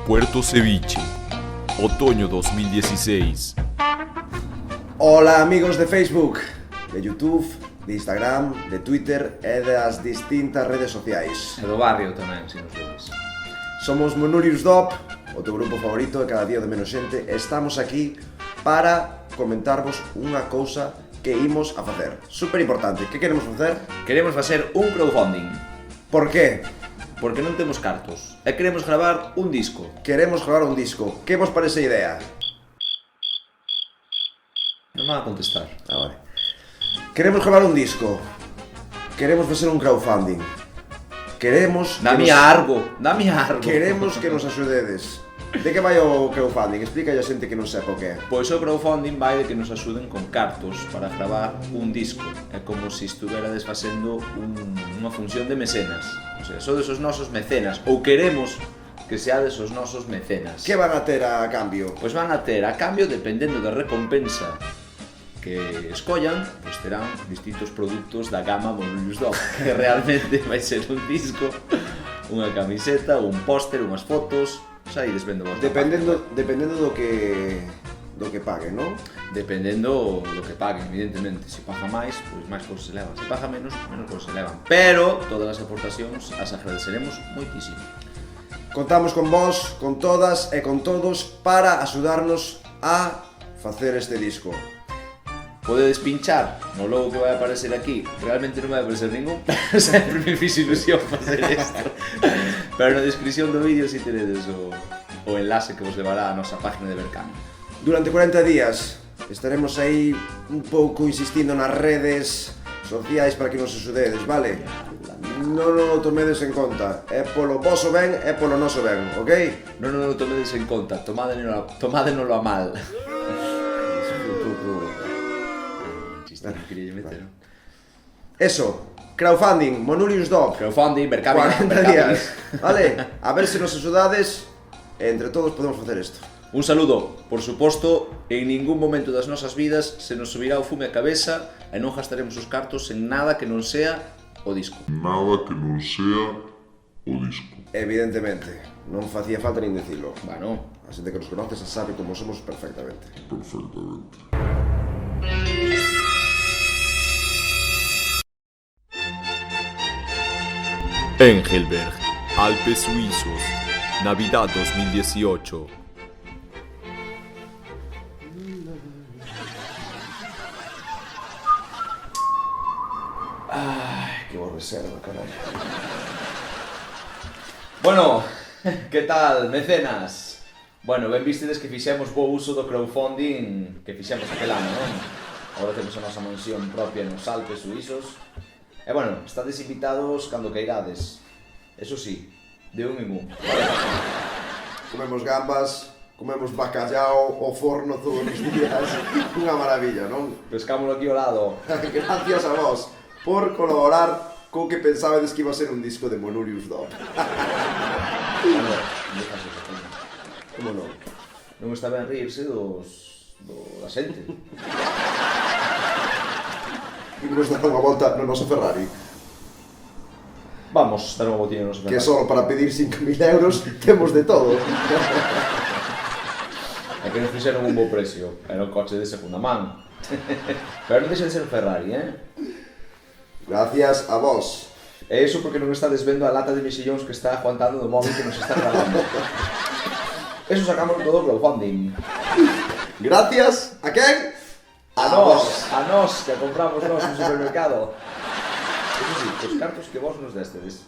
Puerto Ceviche, otoño 2016. Ola amigos de Facebook, de YouTube, de Instagram, de Twitter e das distintas redes sociais. E do barrio tamén, se nos vedes. Somos Monurius Dop, o teu grupo favorito de cada día de menos xente, e estamos aquí para comentarvos unha cousa que imos a facer. Super importante, que queremos facer? Queremos facer un crowdfunding, Por qué? porque non temos cartos. E queremos gravar un disco. Queremos gravar un disco. Que vos parece a idea? Non me van a contestar. Vale. Queremos gravar un disco. Queremos facer un crowdfunding. Queremos Dame algo. Queremos que nos axudedes. De que vai o crowdfunding? Explica a xente que non sepa o que é. Pois o crowdfunding vai de que nos axuden con cartos para gravar un disco. É como se estuverades facendo unha función de mecenas. O sea, sodes os nosos mecenas. Ou queremos que seades os nosos mecenas. Que van a ter a cambio? Pois van a ter a cambio, dependendo da recompensa que escollan, pois terán distintos produtos da gama Monurius Dop, que realmente vai ser un disco, unha camiseta, un póster, unhas fotos, xa ides vendo vos. Dependendo do que paguen, non? Dependendo do que paguen, evidentemente. Se paga máis, pois máis cousas se levan. Se paga menos, menos cousas se levan. Pero todas as aportacións as agradeceremos moitísimo. Contamos con vos, con todas e con todos para axudarnos a facer este disco. Podedes pinchar no logo que vai aparecer aquí. Realmente non vai aparecer ningún, pero sempre me fixe ilusión facer isto. Pero na descripción do vídeo si teredes o enlace que vos levará a nosa página de Berkami. Durante 40 días estaremos aí un pouco insistindo nas redes sociais para que nos axudedes, vale? Non o tomedes en conta, é polo voso ben, é polo noso ben, ok? Non o tomedes en conta, tomádenolo a mal. Non quería meter, non? Eso, crowdfunding, Monurius Dop, Crowdfunding, Berkami, 40 días, vale? A ver se nos axudades e entre todos podemos facer isto. Un saludo, por suposto, en ningún momento das nosas vidas se nos subirá o fume a cabeza e non gastaremos os cartos en nada que non sea o disco. Nada que non sea o disco. Evidentemente, non facía falta nin dicilo. Bueno, A xente que nos conoce xa sabe como somos perfectamente. Perfectamente. Engelberg, Alpes Suizos, Navidad 2018. Ai, que bo reserva, carai. bueno, que tal, mecenas? Bueno, ben vistedes que fixemos bo uso do crowdfunding que fixemos aquel ano, non? Agora temos a nosa mansión propia nos Alpes Suizos. E bueno, estades invitados cando queirades. Eso sí, de un en un. Comemos gambas, comemos bacallao ao forno todos os días. Unha maravilla, non? Pescámoslo aquí ao lado. Gracias a vos por colaborar co que pensabades que iba a ser un disco de Monurius Dop. Como non? Non está ben rirse da xente. Imos dar unha volta no noso Ferrari, Vamos, dar unha botiña no noso que Ferrari. só para pedir 5.000 euros temos de todo. É que nos fixeron un bo precio. Era un coche de segunda man. Pero non deixa de ser un Ferrari, Gracias a vos. E iso porque non estades vendo a lata de mexillóns que está aguantando do móvil que nos está grabando. Eso sacamos todo o crowdfunding. Gracias a quen? A nós, que compramos nós no supermercado. Eso sí, os cartos que vos nos destedes.